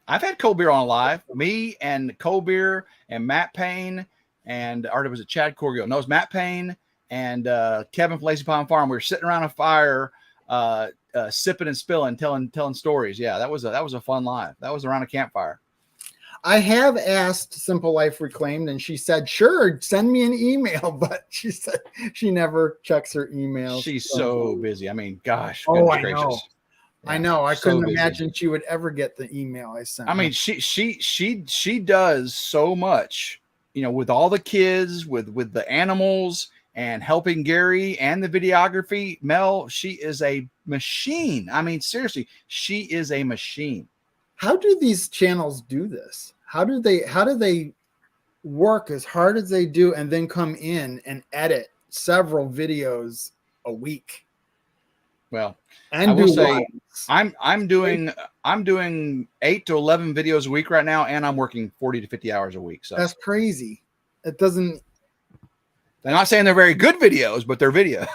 I've had Cold Beer on live. Me and Cold Beer and Matt Payne or was it Chad Corgill? No, it was Matt Payne and Kevin from Lazy Pond Farm. We were sitting around a fire, sipping and spilling, telling stories. Yeah, that was a fun live. That was around a campfire. I have asked Simple Life Reclaimed, and she said, sure, send me an email, but she said she never checks her email. She's so busy. I mean, gosh. Oh, I know. Yeah, I know. I couldn't busy. Imagine she would ever get the email I sent. I mean, she does so much, with all the kids, with the animals, and helping Gary and the videography. Mel, she is a machine. I mean, seriously, she is a machine. How do these channels do this? How do they work as hard as they do and then come in and edit several videos a week? Well, and I will say I'm doing 8 to 11 videos a week right now, and I'm working 40 to 50 hours a week. So that's crazy. It doesn't. I'm not saying they're very good videos, but they're videos.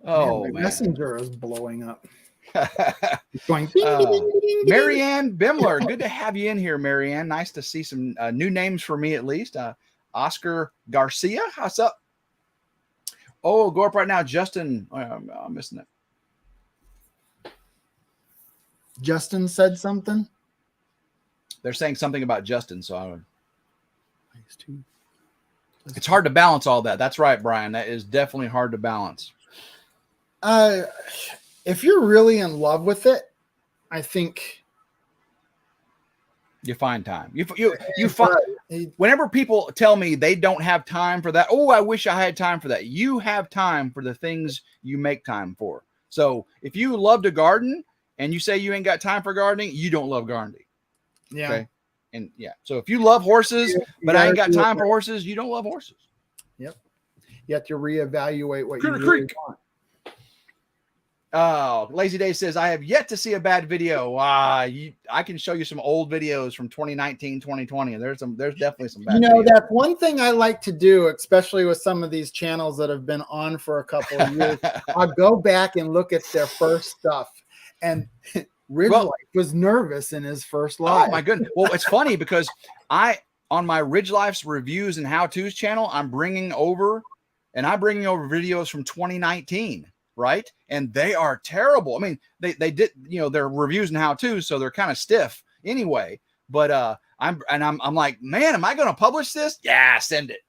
Oh, man, man. Messenger is blowing up. It's going ding, ding, ding, ding, Marianne Bimler, good to have you in here, Marianne. Nice to see some new names for me, at least. Oscar Garcia, how's up? Oh, go up right now, Justin. I'm missing it. Justin said something. They're saying something about Justin, so I would. It's hard to balance all that. That's right, Brian. That is definitely hard to balance. If you're really in love with it, I think you find time. You find whenever people tell me they don't have time for that. Oh, I wish I had time for that. You have time for the things you make time for. So if you love to garden and you say you ain't got time for gardening, you don't love gardening. Yeah. Okay? And yeah. So if you love horses, but I ain't got time for horses, you don't love horses. Yep. You have to reevaluate what you really want. Oh, Lazy Day says, I have yet to see a bad video. I can show you some old videos from 2019, 2020. And there's definitely some bad videos. That's one thing I like to do, especially with some of these channels that have been on for a couple of years. I'll go back and look at their first stuff. And Ridge Life was nervous in his first live. Oh my goodness. Well, it's funny because on my Ridge Life's reviews and how-tos channel, I'm bringing over videos from 2019. Right. And they are terrible. I mean, they did, they're reviews and how-tos, so they're kind of stiff. anyway. But I'm like, man, am I going to publish this? Yeah, send it.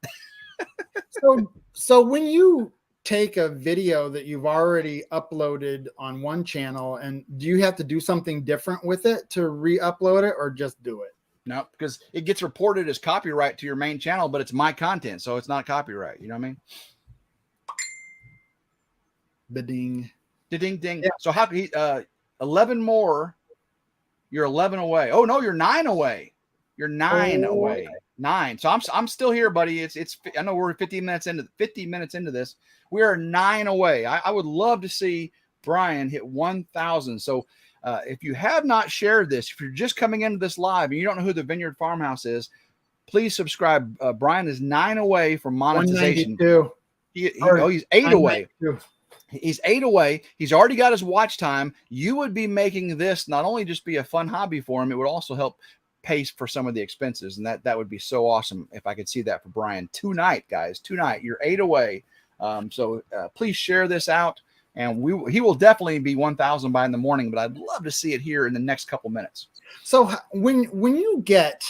So when you take a video that you've already uploaded on one channel, and do you have to do something different with it to re-upload it, or just do it? No, because it gets reported as copyright to your main channel, but it's my content, so it's not copyright. You know what I mean? Ba-ding. Ding, ding. Yeah. So how can he 11 more? You're 11 away. Oh no, you're 9 away. You're 9 away. 9. So I'm still here, buddy. It's I know we're 50 minutes into this. We are 9 away. I would love to see Brian hit 1,000. So if you have not shared this, if you're just coming into this live and you don't know who the Vineyard Farmhouse is, please subscribe. Brian is 9 away from monetization. 192. He's 8 away. He's 8 away. He's already got his watch time. You would be making this not only just be a fun hobby for him, it would also help pay for some of the expenses. And that would be so awesome if I could see that for Brian tonight, guys. Tonight, you're 8 away. So please share this out. And he will definitely be 1,000 by in the morning, but I'd love to see it here in the next couple minutes. So when you get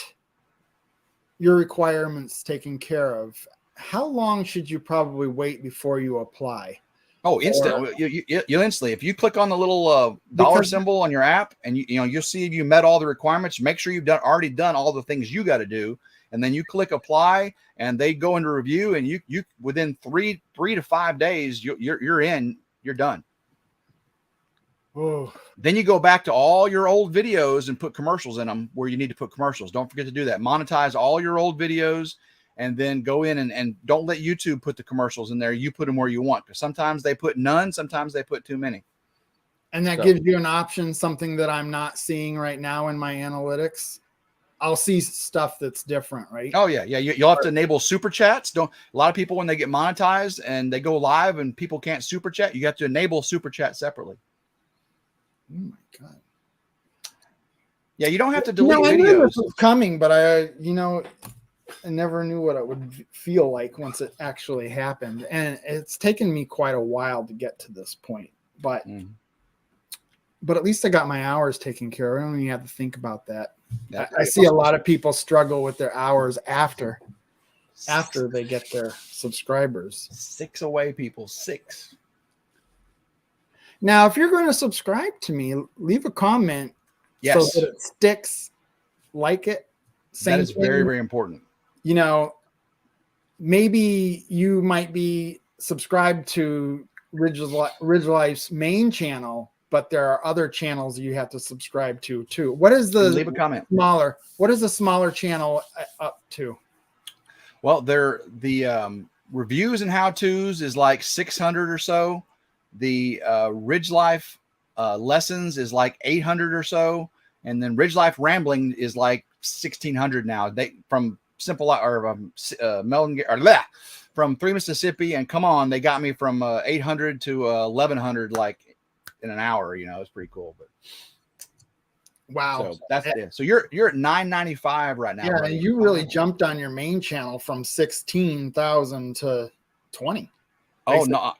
your requirements taken care of, how long should you probably wait before you apply? Oh, instantly. You instantly. If you click on the little dollar symbol on your app, and you'll see if you met all the requirements. Make sure you've already done all the things you got to do, and then you click apply, and they go into review, and you within 3 to 5 days you're in. You're done. Oh. Then you go back to all your old videos and put commercials in them where you need to put commercials. Don't forget to do that. Monetize all your old videos. And then go in and don't let YouTube put the commercials in there. You put them where you want, because sometimes they put none, sometimes they put too many. And that gives you an option, something that I'm not seeing right now in my analytics. I'll see stuff that's different, right? Oh yeah, yeah. You'll have to enable super chats. A lot of people, when they get monetized and they go live and people can't super chat, you have to enable super chat separately. Oh my God. Yeah, you don't have to delete I videos. knew this was coming, but I never knew what it would feel like once it actually happened. And it's taken me quite a while to get to this point, but at least I got my hours taken care of. I don't even have to think about that. I see a lot of people struggle with their hours after they get their subscribers. 6 away, people. 6. Now, if you're going to subscribe to me, leave a comment. Yes. So that it sticks, like it. Same that is thing. very, very important. Maybe you might be subscribed to Ridge Life's main channel, but there are other channels you have to subscribe to too. What is the leave a comment? What is the smaller channel up to? Well, the reviews and how-tos is like 600 or so. The Ridge Life lessons is like 800 or so, and then Ridge Life Rambling is like 1,600 now. From Simple or Melon or from 3 Mississippi, and come on, they got me from 800 to 1,100 like in an hour. It's pretty cool. But wow, so that's it. So you're at 995 right now. Yeah, buddy. and you really jumped on your main channel from 16,000 to 20. Oh no,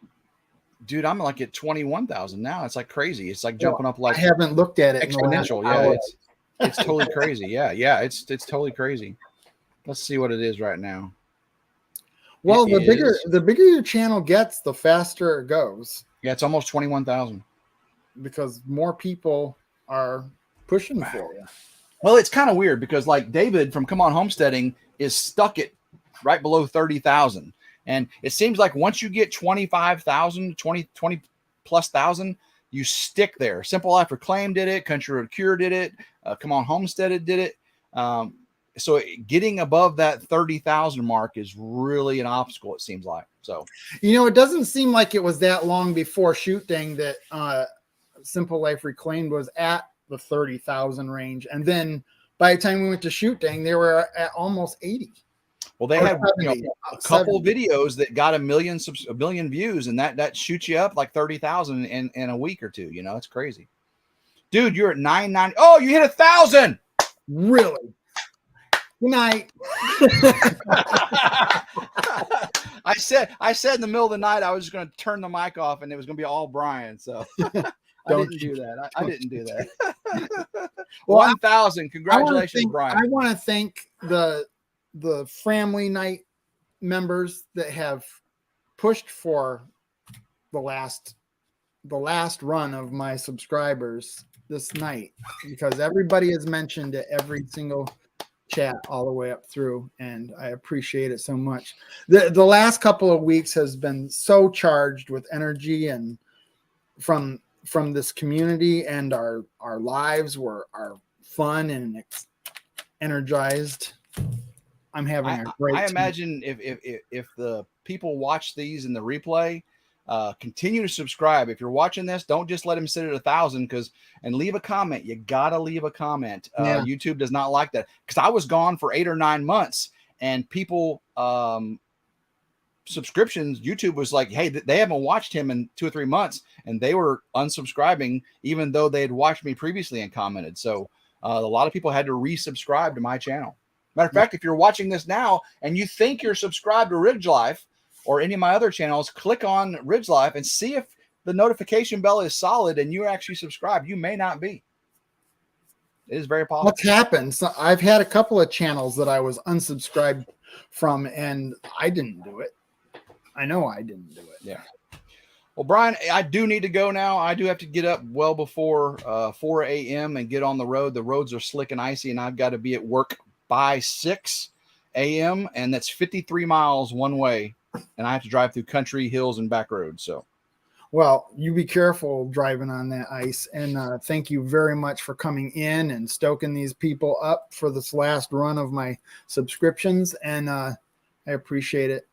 dude, I'm like at 21,000 now. It's like crazy. It's like jumping up like I haven't looked at it exponential. Yeah, it's totally crazy. Yeah, it's totally crazy. Let's see what it is right now. Well, the bigger your channel gets, the faster it goes. Yeah, it's almost 21,000 because more people are pushing for you. Well, it's kind of weird because like David from Come On Homesteading is stuck at right below 30,000. And it seems like once you get 25,000, 20 plus thousand, you stick there. Simple Life Reclaimed did it. Country Road Cure did it. Come On Homesteaded did it. So getting above that 30,000 mark is really an obstacle, it seems like. So, it doesn't seem like it was that long before Shoot Dang that Simple Life Reclaimed was at the 30,000 range. And then by the time we went to Shoot Dang, they were at almost 80. Well, they had a couple videos that got a million views, and that shoots you up like 30,000 in a week or two. It's crazy. Dude, you're at 990. Oh, you hit 1,000. Really? Good night. I said in the middle of the night I was just going to turn the mic off and it was going to be all Brian. So I didn't do that. I didn't do that. Well, 1,000. Congratulations, Brian. I want to thank the family night members that have pushed for the last run of my subscribers this night, because everybody has mentioned it every single chat all the way up through, and I appreciate it so much. The last couple of weeks has been so charged with energy, and from this community, and our lives are fun and energized. I'm having a great I time. imagine if the people watch these in the replay, continue to subscribe. If you're watching this, don't just let him sit at 1,000, and leave a comment. You gotta leave a comment. Yeah. YouTube does not like that, because I was gone for 8 or 9 months, and people subscriptions, YouTube was like, hey, they haven't watched him in 2 or 3 months, and they were unsubscribing even though they had watched me previously and commented. So a lot of people had to resubscribe to my channel. Matter of fact, if you're watching this now and you think you're subscribed to Ridge Life or any of my other channels, click on Ridge Life and see if the notification bell is solid and you're actually subscribed. You may not be. It is very possible. What's happened? So I've had a couple of channels that I was unsubscribed from, and I didn't do it. I know I didn't do it. Yeah. Well, Brian, I do need to go now. I do have to get up well before 4 a.m. and get on the road. The roads are slick and icy, and I've got to be at work by 6 a.m. and that's 53 miles one way, and I have to drive through country, hills, and back roads. So, well, you be careful driving on that ice, and thank you very much for coming in and stoking these people up for this last run of my subscriptions, and I appreciate it.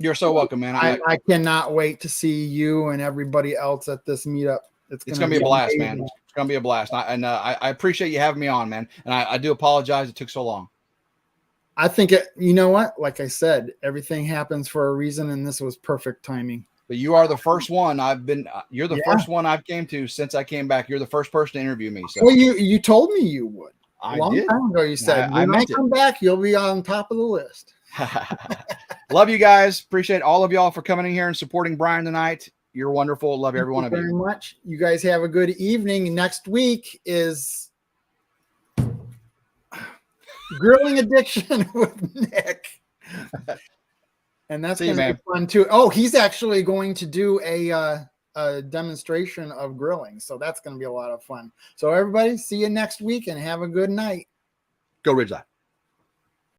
You're so welcome, man. I cannot wait to see you and everybody else at this meetup. It's gonna be a blast, amazing. man. It's gonna be a blast. I appreciate you having me on, man. And I do apologize it took so long. I think you know what? Like I said, everything happens for a reason, and this was perfect timing. But you are the first one you're the first one I've came to since I came back. You're the first person to interview me. So well, you told me you would. A long time ago, you said when I come back, you'll be on top of the list. Love you guys. Appreciate all of y'all for coming in here and supporting Brian tonight. You're wonderful. Love every one of you. Very much. You guys have a good evening. Next week is Grilling Addiction with Nick. And that's going to be fun too. Oh, he's actually going to do a demonstration of grilling. So that's going to be a lot of fun. So everybody, see you next week and have a good night. Go Ridge Life.